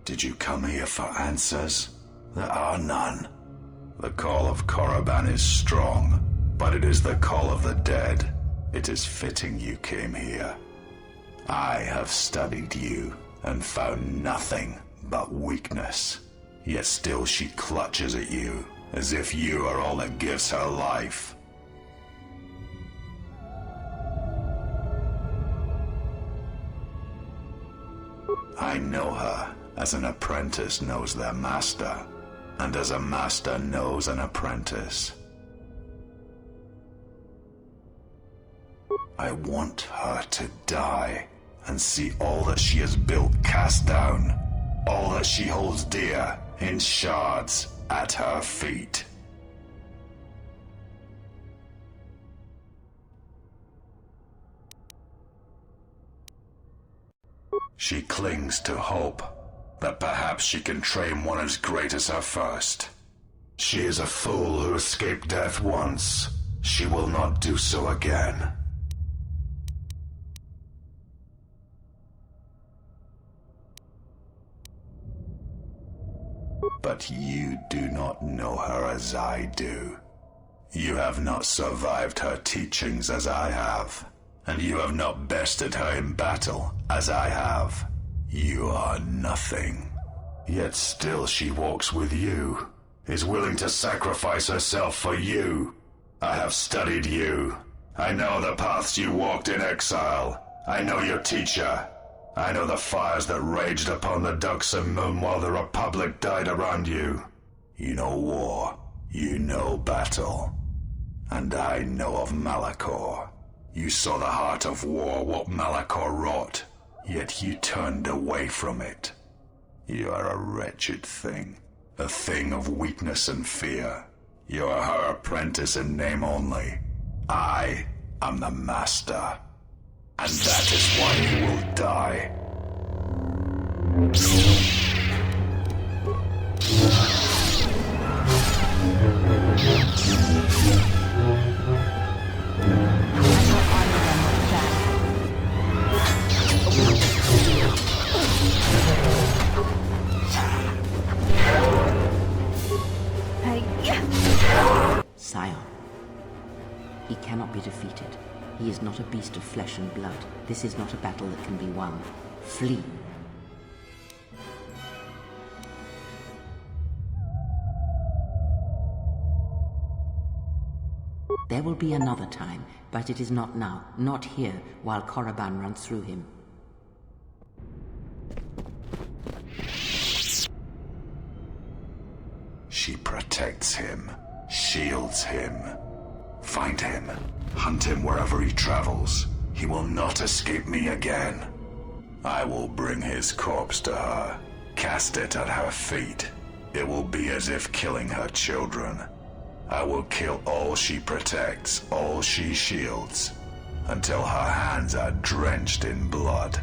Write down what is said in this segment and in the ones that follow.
Did you come here for answers? There are none. The call of Korriban is strong, but it is the call of the dead. It is fitting you came here. I have studied you and found nothing but weakness. Yet still she clutches at you, as if you are all that gives her life. I know her as an apprentice knows their master, and as a master knows an apprentice. I want her to die, and see all that she has built cast down, all that she holds dear in shards at her feet. She clings to hope that perhaps she can train one as great as her first. She is a fool who escaped death once. She will not do so again. But you do not know her as I do. You have not survived her teachings as I have, and you have not bested her in battle as I have. You are nothing. Yet still she walks with you, is willing to sacrifice herself for you. I have studied you. I know the paths you walked in exile. I know your teacher. I know the fires that raged upon the Duxon Moon while the Republic died around you. You know war. You know battle. And I know of Malachor. You saw the heart of war, what Malachor wrought. Yet you turned away from it. You are a wretched thing. A thing of weakness and fear. You are her apprentice in name only. I am the master. And that is why you will die. Scion. He cannot be defeated. He is not a beast of flesh and blood. This is not a battle that can be won. Flee. There will be another time, but it is not now, not here, while Korriban runs through him. She protects him, shields him. Find him, hunt him wherever he travels. He will not escape me again. I will bring his corpse to her, cast it at her feet. It will be as if killing her children. I will kill all she protects, all she shields, until her hands are drenched in blood.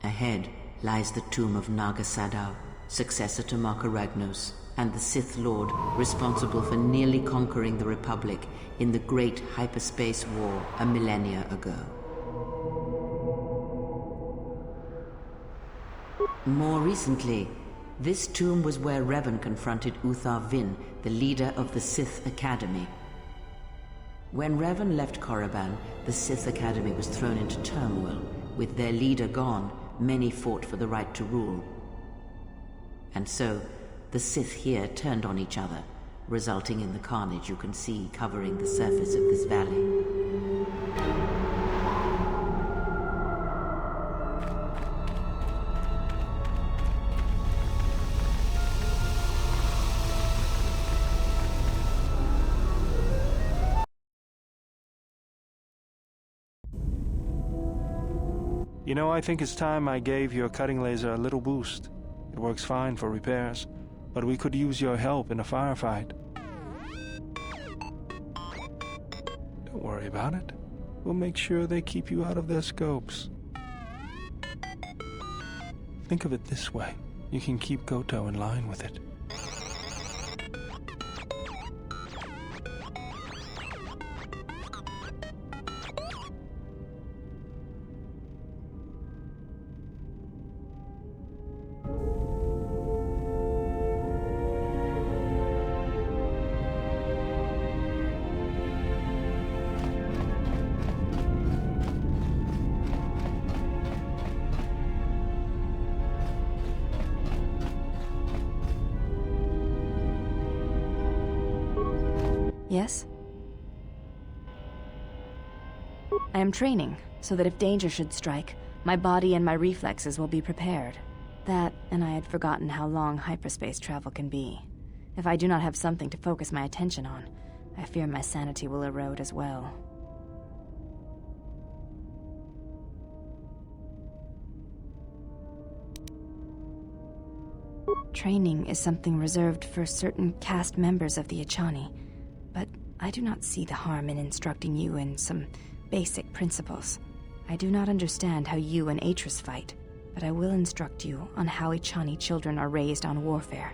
Ahead lies the tomb of Naga Sadow, successor to Marka Ragnos, and the Sith Lord responsible for nearly conquering the Republic in the Great Hyperspace War a millennia ago. More recently, this tomb was where Revan confronted Uthar Vin, the leader of the Sith Academy. When Revan left Korriban, the Sith Academy was thrown into turmoil. With their leader gone, many fought for the right to rule. And so, the Sith here turned on each other, resulting in the carnage you can see covering the surface of this valley. You know, I think it's time I gave your cutting laser a little boost. It works fine for repairs, but we could use your help in a firefight. Don't worry about it. We'll make sure they keep you out of their scopes. Think of it this way. You can keep Goto in line with it. Yes? I am training, so that if danger should strike, my body and my reflexes will be prepared. That, and I had forgotten how long hyperspace travel can be. If I do not have something to focus my attention on, I fear my sanity will erode as well. Training is something reserved for certain caste members of the Echani. But I do not see the harm in instructing you in some basic principles. I do not understand how you and Atris fight, but I will instruct you on how Echani children are raised on warfare.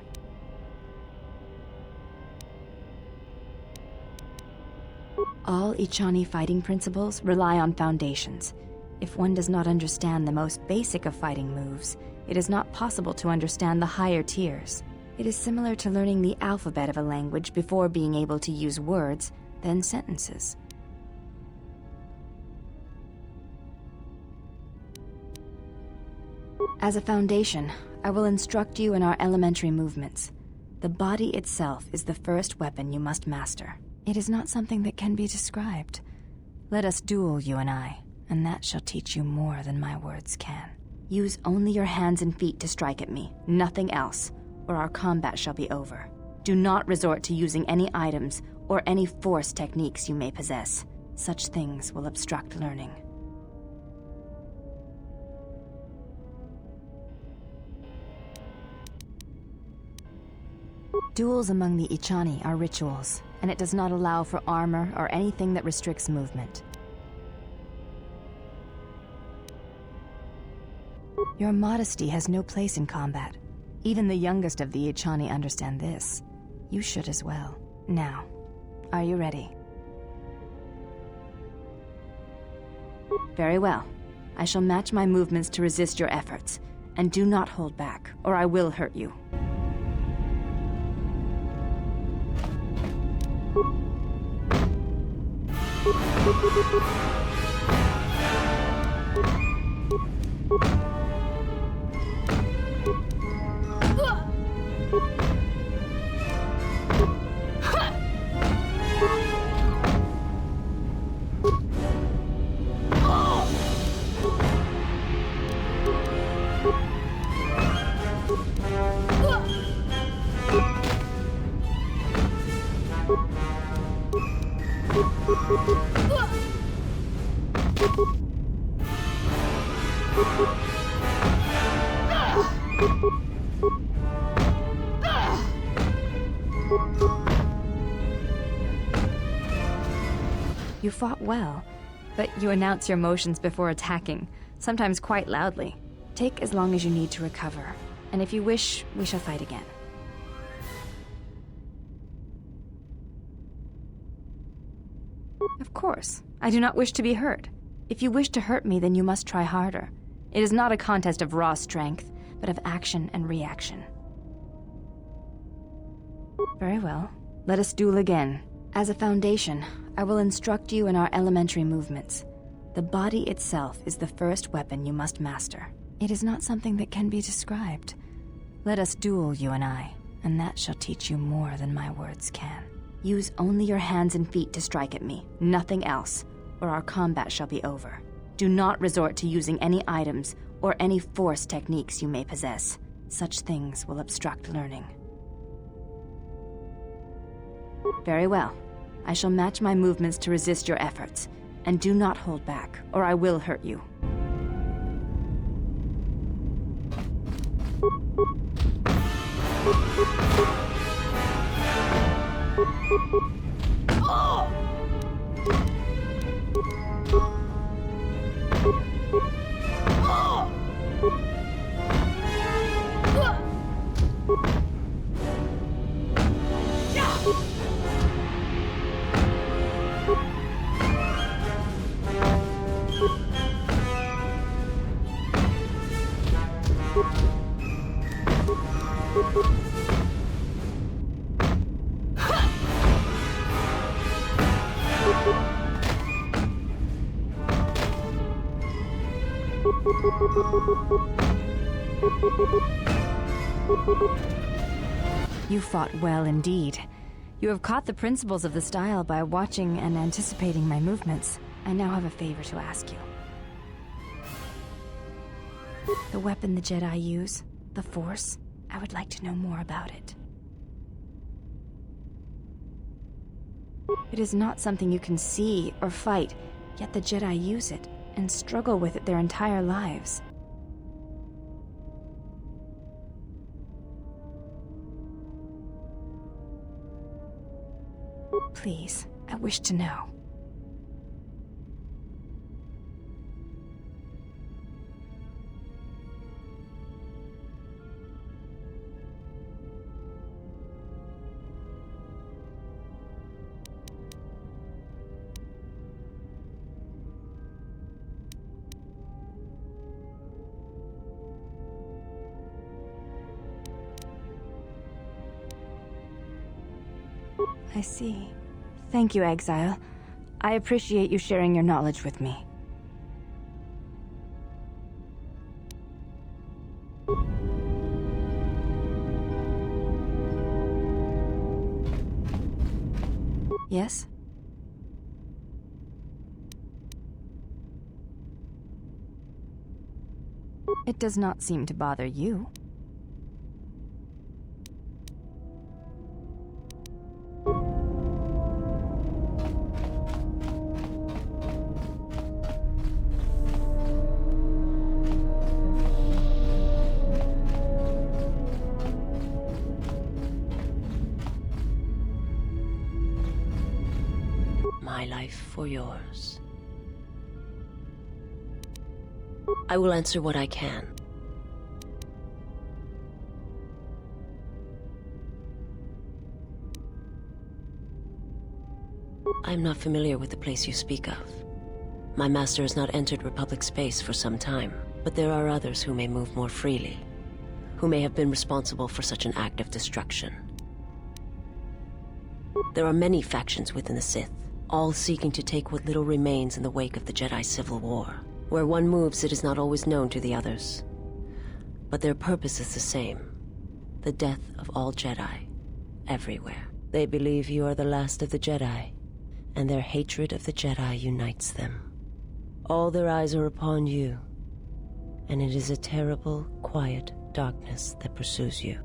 All Echani fighting principles rely on foundations. If one does not understand the most basic of fighting moves, it is not possible to understand the higher tiers. It is similar to learning the alphabet of a language before being able to use words, then sentences. As a foundation, I will instruct you in our elementary movements. The body itself is the first weapon you must master. It is not something that can be described. Let us duel, you and I, and that shall teach you more than my words can. Use only your hands and feet to strike at me, nothing else, or our combat shall be over. Do not resort to using any items or any force techniques you may possess. Such things will obstruct learning. Duels among the Echani are rituals, and it does not allow for armor or anything that restricts movement. Your modesty has no place in combat. Even the youngest of the Echani understand this. You should as well. Now, are you ready? Very well. I shall match my movements to resist your efforts. And do not hold back, or I will hurt you. You fought well, but you announce your motions before attacking, sometimes quite loudly. Take as long as you need to recover, and if you wish, we shall fight again. Of course. I do not wish to be hurt. If you wish to hurt me, then you must try harder. It is not a contest of raw strength, but of action and reaction. Very well. Let us duel again. As a foundation, I will instruct you in our elementary movements. The body itself is the first weapon you must master. It is not something that can be described. Let us duel, you and I, and that shall teach you more than my words can. Use only your hands and feet to strike at me, nothing else, or our combat shall be over. Do not resort to using any items or any force techniques you may possess. Such things will obstruct learning. Very well. I shall match my movements to resist your efforts, and do not hold back, or I will hurt you. You fought well indeed. You have caught the principles of the style by watching and anticipating my movements. I now have a favor to ask you. The weapon the Jedi use, the Force, I would like to know more about it. It is not something you can see or fight, yet the Jedi use it and struggle with it their entire lives. Please, I wish to know. I see. Thank you, Exile. I appreciate you sharing your knowledge with me. Yes? It does not seem to bother you. My life for yours. I will answer what I can. I am not familiar with the place you speak of. My master has not entered Republic space for some time, but there are others who may move more freely, who may have been responsible for such an act of destruction. There are many factions within the Sith, all seeking to take what little remains in the wake of the Jedi Civil War. Where one moves, it is not always known to the others. But their purpose is the same. The death of all Jedi, everywhere. They believe you are the last of the Jedi, and their hatred of the Jedi unites them. All their eyes are upon you, and it is a terrible, quiet darkness that pursues you.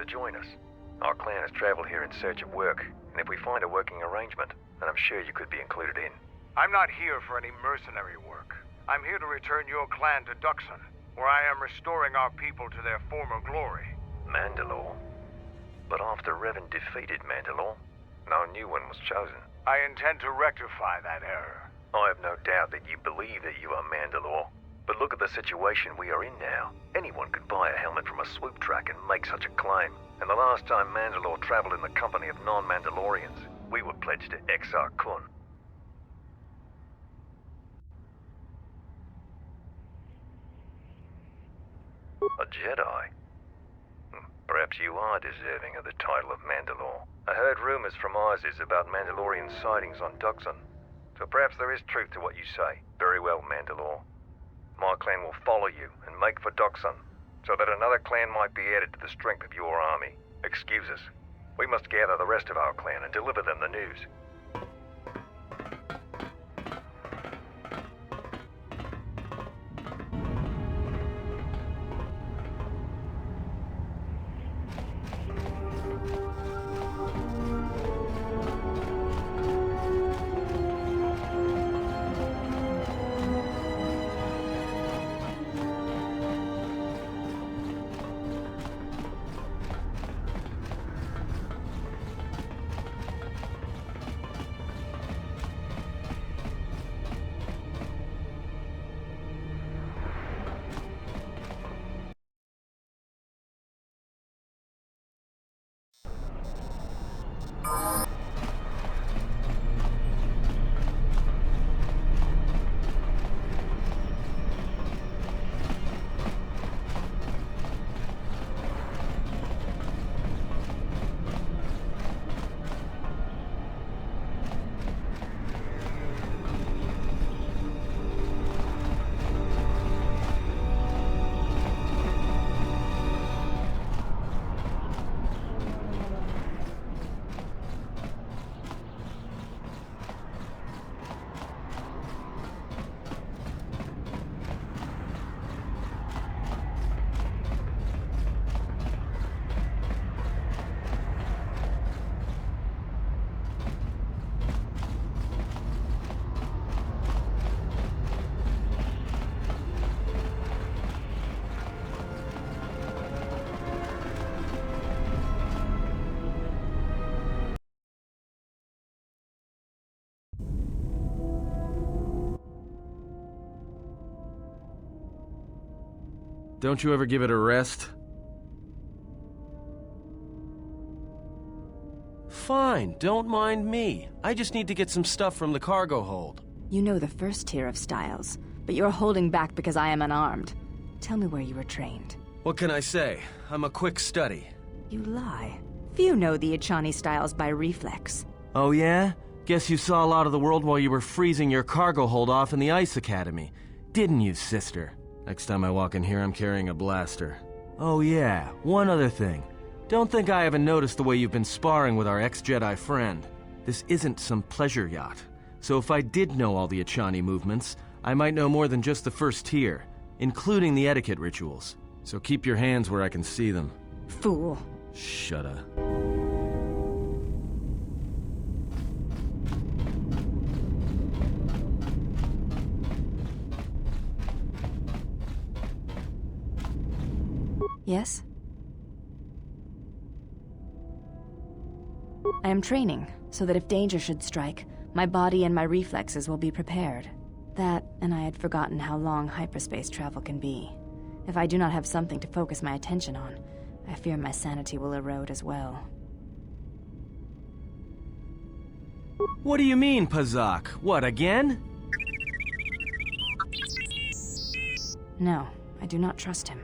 join us. Our clan has traveled here in search of work, and if we find a working arrangement, then I'm sure you could be included in. I'm not here for any mercenary work. I'm here to return your clan to Duxon, where I am restoring our people to their former glory. Mandalore? But after Revan defeated Mandalore, no new one was chosen. I intend to rectify that error. I have no doubt that you believe that you are Mandalore. But look at the situation we are in now. Anyone could buy a helmet from a swoop track and make such a claim. And the last time Mandalore traveled in the company of non-Mandalorians, we were pledged to Exar Kun. A Jedi? Perhaps you are deserving of the title of Mandalore. I heard rumors from Isis about Mandalorian sightings on Duxon. So perhaps there is truth to what you say. Very well, Mandalore. My clan will follow you and make for Duxon, so that another clan might be added to the strength of your army. Excuse us. We must gather the rest of our clan and deliver them the news. Don't you ever give it a rest? Fine, don't mind me. I just need to get some stuff from the cargo hold. You know the first tier of styles, but you're holding back because I am unarmed. Tell me where you were trained. What can I say? I'm a quick study. You lie. Few know the Echani styles by reflex. Oh yeah? Guess you saw a lot of the world while you were freezing your cargo hold off in the Ice Academy. Didn't you, sister? Next time I walk in here, I'm carrying a blaster. Oh yeah, one other thing. Don't think I haven't noticed the way you've been sparring with our ex-Jedi friend. This isn't some pleasure yacht. So if I did know all the Echani movements, I might know more than just the first tier, including the etiquette rituals. So keep your hands where I can see them. Fool. Shut up. Yes? I am training, so that if danger should strike, my body and my reflexes will be prepared. That, and I had forgotten how long hyperspace travel can be. If I do not have something to focus my attention on, I fear my sanity will erode as well. What do you mean, Pazak? What, again? No, I do not trust him.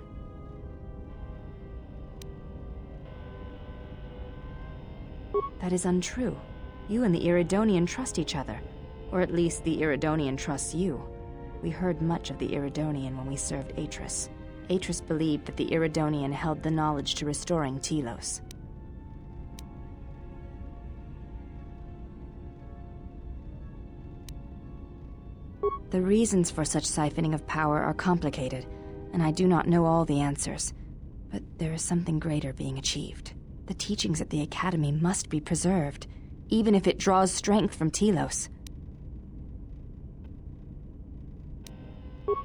That is untrue. You and the Iridonian trust each other. Or at least the Iridonian trusts you. We heard much of the Iridonian when we served Atris. Atris believed that the Iridonian held the knowledge to restoring Telos. The reasons for such siphoning of power are complicated, and I do not know all the answers. But there is something greater being achieved. The teachings at the Academy must be preserved, even if it draws strength from Telos.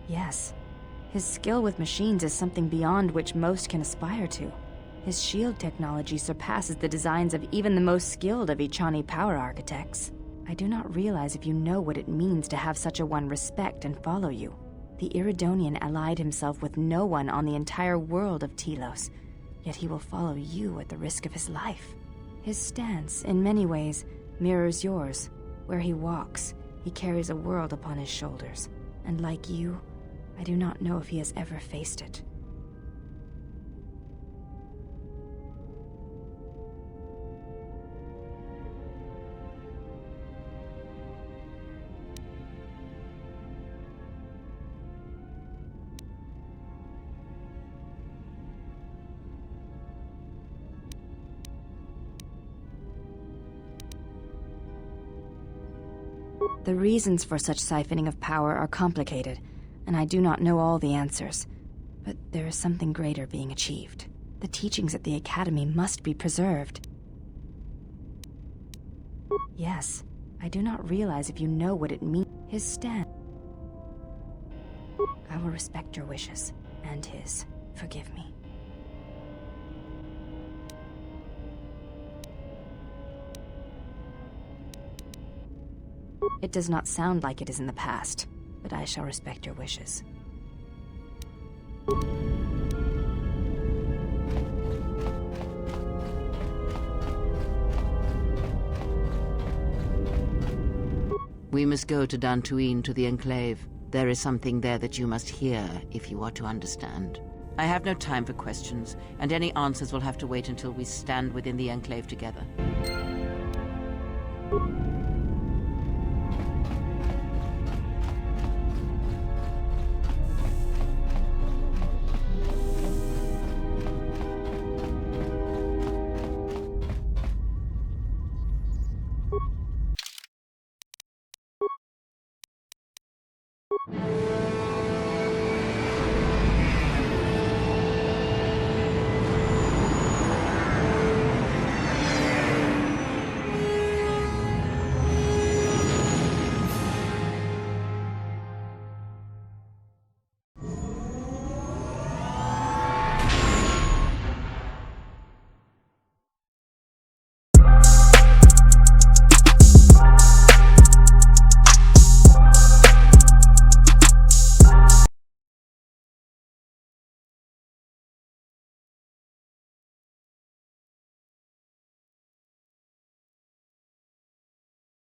Yes, his skill with machines is something beyond which most can aspire to. His shield technology surpasses the designs of even the most skilled of Ichani power architects. I do not realize if you know what it means to have such a one respect and follow you. The Iridonian allied himself with no one on the entire world of Telos, yet he will follow you at the risk of his life. His stance, in many ways, mirrors yours. Where he walks, he carries a world upon his shoulders, and like you, I do not know if he has ever faced it. The reasons for such siphoning of power are complicated, and I do not know all the answers. But there is something greater being achieved. The teachings at the Academy must be preserved. Yes, I do not realize if you know what it means. His stand. I will respect your wishes, and his. Forgive me. It does not sound like it is in the past, but I shall respect your wishes. We must go to Dantooine, to the Enclave. There is something there that you must hear if you are to understand. I have no time for questions, and any answers will have to wait until we stand within the Enclave together.